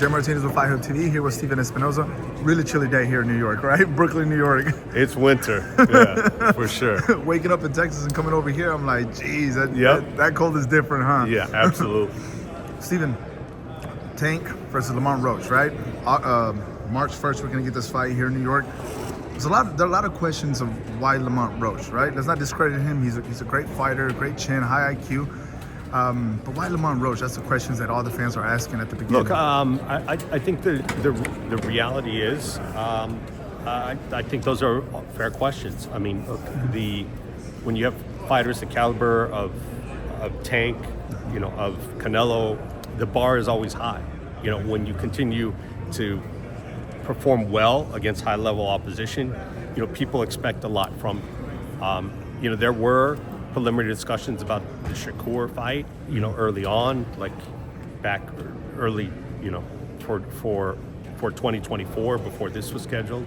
Jair Martinez with Fight Hub TV, here with Stephen Espinoza. Really chilly day here in New York, right? Brooklyn, New York. It's winter, yeah, for sure. Waking up in Texas and coming over here, I'm like, geez, that cold is different, huh? Yeah, absolutely. Stephen, Tank versus Lamont Roach, right? March 1st, we're going to get this fight here in New York. There are a lot of questions of why Lamont Roach, right? Let's not discredit him. He's a great fighter, great chin, high IQ. But why Lamont Roach? That's the questions that all the fans are asking at the beginning. Look, I think the reality is, I think those are fair questions. I mean, look, when you have fighters the caliber of Tank, of Canelo, the bar is always high. When you continue to perform well against high-level opposition, people expect a lot from. There were preliminary discussions about the Shakur fight, early on, like back early, for 2024 before this was scheduled.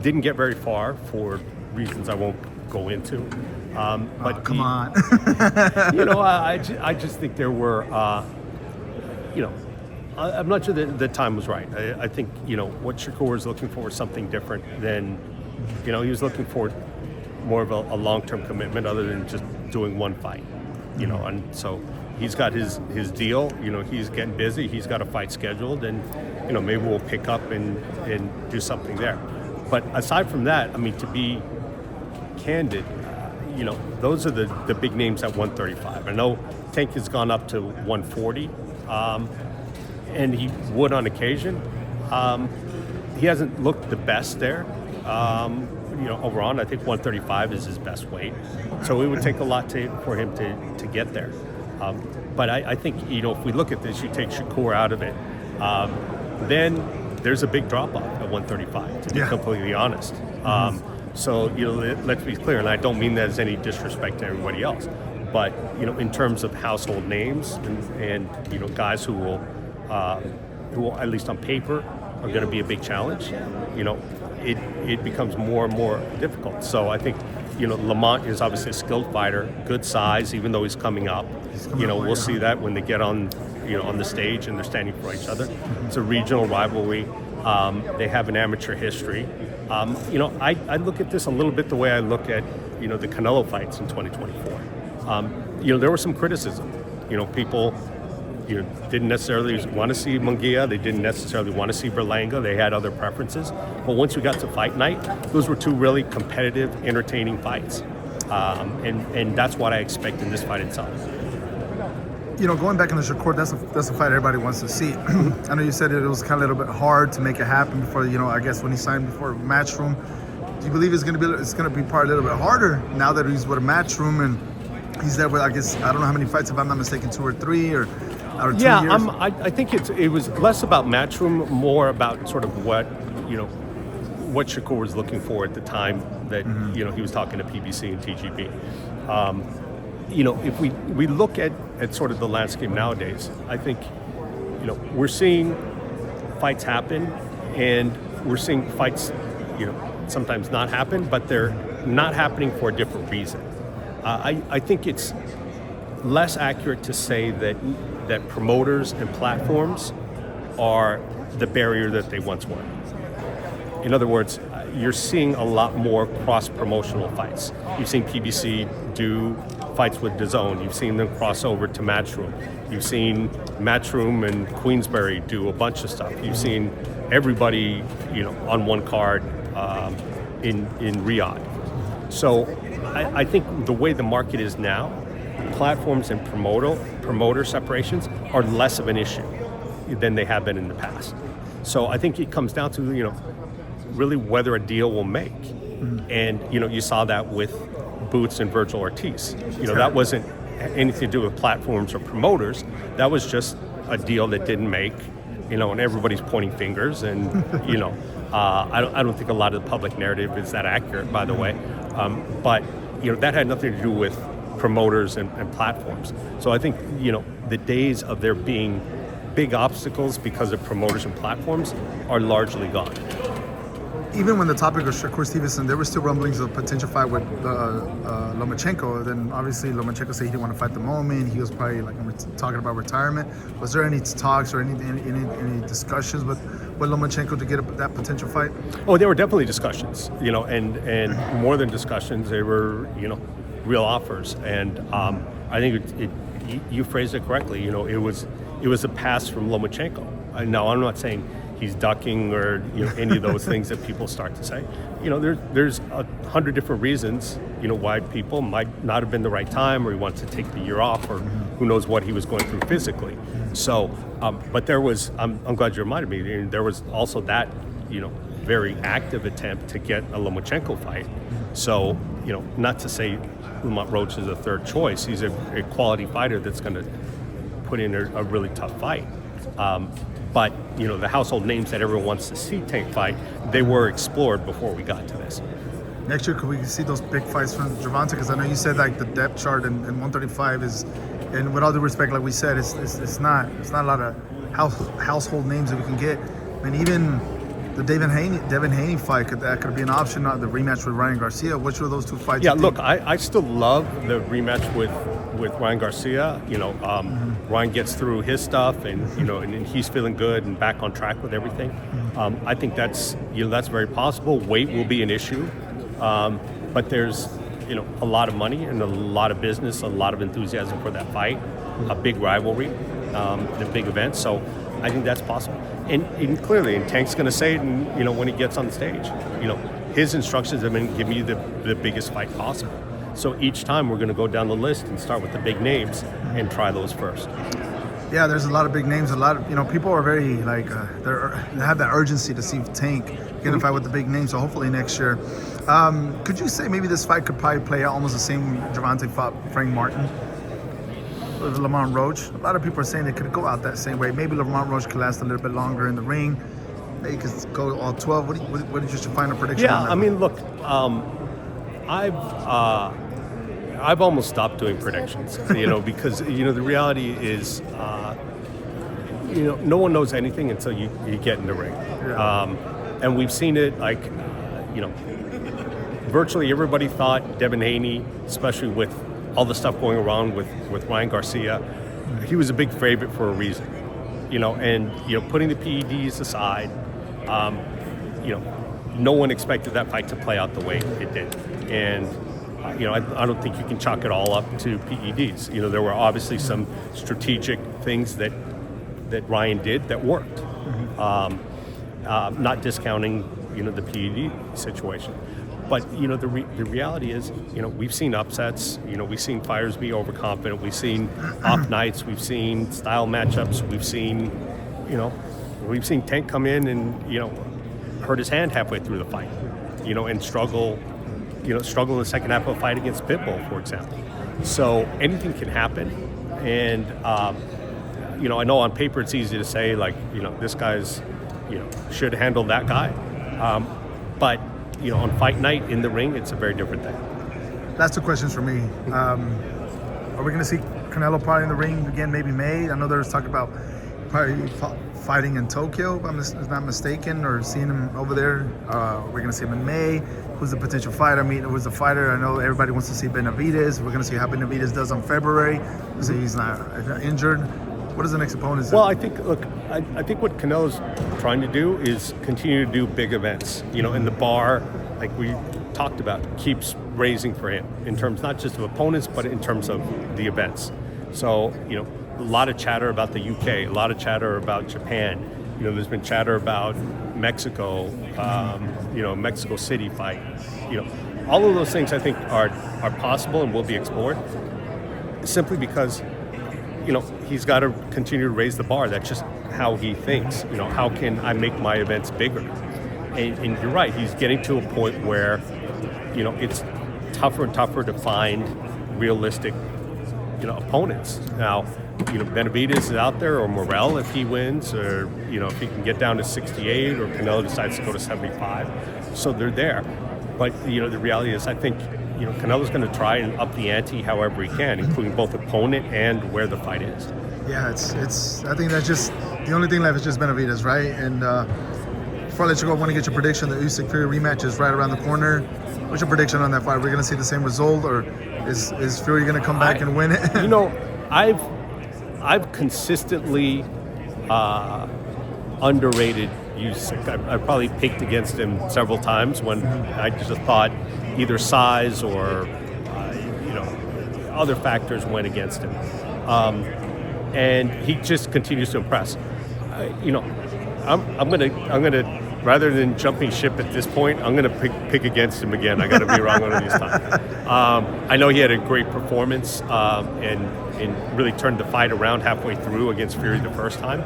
Didn't get very far for reasons I won't go into. But come on. I just think there were, I'm not sure that the time was right. I think, what Shakur was looking for was something different than, he was looking for more of a long-term commitment other than just doing one fight, and so he's got his deal, he's getting busy, he's got a fight scheduled, and, maybe we'll pick up and do something there. But aside from that, I mean, to be candid, those are the big names at 135. I know Tank has gone up to 140, and he would on occasion. He hasn't looked the best there. Overall, I think 135 is his best weight. So it would take a lot for him to get there. But I think, if we look at this, you take Shakur out of it, then there's a big drop-off at 135, to be completely honest. So, let's be clear, and I don't mean that as any disrespect to everybody else, but, in terms of household names and guys who will, at least on paper, are going to be a big challenge, it becomes more and more difficult. So I think, Lamont is obviously a skilled fighter, good size, even though he's coming up. We'll see that when they get on the stage and they're standing for each other. It's a regional rivalry. They have an amateur history. I look at this a little bit the way I look at, the Canelo fights in 2024. There was some criticism. People didn't necessarily want to see Munguia. They didn't necessarily want to see Berlanga. They had other preferences. But once we got to fight night, those were two really competitive, entertaining fights. And that's what I expect in this fight itself. Going back in the Shakur, that's a fight everybody wants to see. I know you said it was kind of a little bit hard to make it happen before, I guess when he signed before Matchroom. Do you believe it's going to be probably a little bit harder now that he's with a Matchroom and he's there with, I guess, I don't know how many fights, if I'm not mistaken, 2 or 3 or 2 years? I think it was less about Matchroom, more about sort of what Shakur was looking for at the time that, he was talking to PBC and TGB. If we look at sort of the landscape nowadays, I think, we're seeing fights happen, and we're seeing fights, sometimes not happen, but they're not happening for a different reason. I think it's less accurate to say that promoters and platforms are the barrier that they once were. In other words, you're seeing a lot more cross-promotional fights. You've seen PBC do fights with DAZN. You've seen them cross over to Matchroom. You've seen Matchroom and Queensberry do a bunch of stuff. You've seen everybody, on one card in Riyadh. So I think the way the market is now, platforms and promoter separations are less of an issue than they have been in the past. So I think it comes down to, really whether a deal will make. And, you saw that with Boots and Virgil Ortiz. That wasn't anything to do with platforms or promoters. That was just a deal that didn't make, and everybody's pointing fingers. And, I don't think a lot of the public narrative is that accurate, by the way. But, that had nothing to do with promoters and platforms. So I think, the days of there being big obstacles because of promoters and platforms are largely gone. even when the topic was Shakur Stevenson, there were still rumblings of potential fight with Lomachenko. Then obviously Lomachenko said he didn't want to fight the moment. He was probably like talking about retirement. Was there any talks or any discussions with Lomachenko to get that potential fight? Oh, there were definitely discussions, and more than discussions, they were, real offers. And I think you phrased it correctly. It was a pass from Lomachenko. Now, I'm not saying he's ducking or any of those things that people start to say. There's 100 different reasons why people might not have been the right time, or he wants to take the year off, or who knows what he was going through physically. So, but there was. I'm glad you reminded me. There was also that very active attempt to get a Lomachenko fight. So not to say Lamont Roach is a third choice. He's a quality fighter that's going to put in a really tough fight. But the household names that everyone wants to see Tank fight, they were explored before we got to this. Next year, could we see those big fights from Gervonta? Because I know you said like the depth chart in 135 is, and with all due respect, like we said, it's not a lot of household names that we can get. I mean, even the Devin Haney fight could be an option. The rematch with Ryan Garcia. Which of those two fights? Yeah, look, I still love the rematch with Ryan Garcia. Ryan gets through his stuff, and and he's feeling good and back on track with everything. I think that's very possible. Weight will be an issue, but there's a lot of money and a lot of business, a lot of enthusiasm for that fight, a big rivalry, the big event. So I think that's possible. And clearly, and Tank's going to say it, when he gets on the stage, his instructions have been give me the biggest fight possible. So each time we're going to go down the list and start with the big names and try those first. Yeah, there's a lot of big names. A lot of people are very like they have that urgency to see Tank get a fight with the big names. So hopefully next year. Could you say maybe this fight could probably play out almost the same Gervonta fought Frank Martin with Lamont Roach? A lot of people are saying it could go out that same way. Maybe Lamont Roach could last a little bit longer in the ring. Maybe could go all 12. What did your final prediction? Yeah, on that? I mean, look, I've almost stopped doing predictions, because the reality is, no one knows anything until you get in the ring, and we've seen it. Like, virtually everybody thought Devin Haney, especially with all the stuff going around with Ryan Garcia, he was a big favorite for a reason, and putting the PEDs aside, no one expected that fight to play out the way it did, and. I don't think you can chalk it all up to PEDs. There were obviously some strategic things that Ryan did that worked. Not discounting, the PED situation. But, the reality is, we've seen upsets. We've seen fighters be overconfident. We've seen off nights. We've seen style matchups. We've seen Tank come in and, hurt his hand halfway through the fight, and struggle in the second half of a fight against Pitbull, for example. So anything can happen. And, I know on paper it's easy to say, like, this guy's, should handle that guy. But, on fight night in the ring, it's a very different thing. That's 2 questions for me. Are we going to see Canelo probably in the ring again, maybe May? I know there's talk about probably fighting in Tokyo, if I'm not mistaken, or seeing him over there. We're going to see him in May. Who's the potential fighter? I mean, who's the fighter? I know everybody wants to see Benavidez. We're going to see how Benavidez does on February. So he's not injured. What is the next opponent? Well, I think what Canelo's trying to do is continue to do big events. And the bar, like we talked about, keeps raising for him in terms not just of opponents, but in terms of the events. So, a lot of chatter about the UK, a lot of chatter about Japan. There's been chatter about Mexico, Mexico City fight. All of those things I think are possible and will be explored. Simply because, he's got to continue to raise the bar. That's just how he thinks. How can I make my events bigger? And you're right. He's getting to a point where, it's tougher and tougher to find realistic, opponents. Now, Benavidez is out there, or Morrell if he wins, or, if he can get down to 68, or Canelo decides to go to 75. So they're there. But, the reality is, I think, Canelo's going to try and up the ante however he can, including both opponent and where the fight is. Yeah, it's. I think that's just the only thing left is just Benavidez, right? And Before I let you go, I want to get your prediction. The Usyk Fury rematch is right around the corner. What's your prediction on that fight? We're going to see the same result, or is Fury going to come back and win it? You know, I've consistently underrated Usyk. I probably picked against him several times when I just thought either size or other factors went against him, and he just continues to impress. I'm gonna rather than jumping ship at this point, I'm gonna pick against him again. I got to be wrong one of these times. I know he had a great performance and really turned the fight around halfway through against Fury the first time.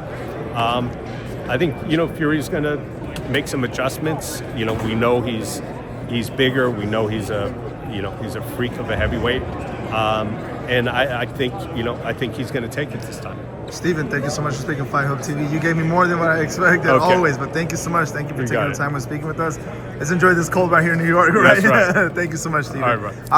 I think Fury's gonna make some adjustments. We know he's bigger. We know he's a freak of a heavyweight. And I think he's going to take it this time. Stephen, thank you so much for speaking Fight Hub TV. You gave me more than what I expected, always. But thank you so much. Thank you for taking the time and speaking with us. Let's enjoy this cold right here in New York. Right? That's right. Thank you so much, Stephen. All right, bro.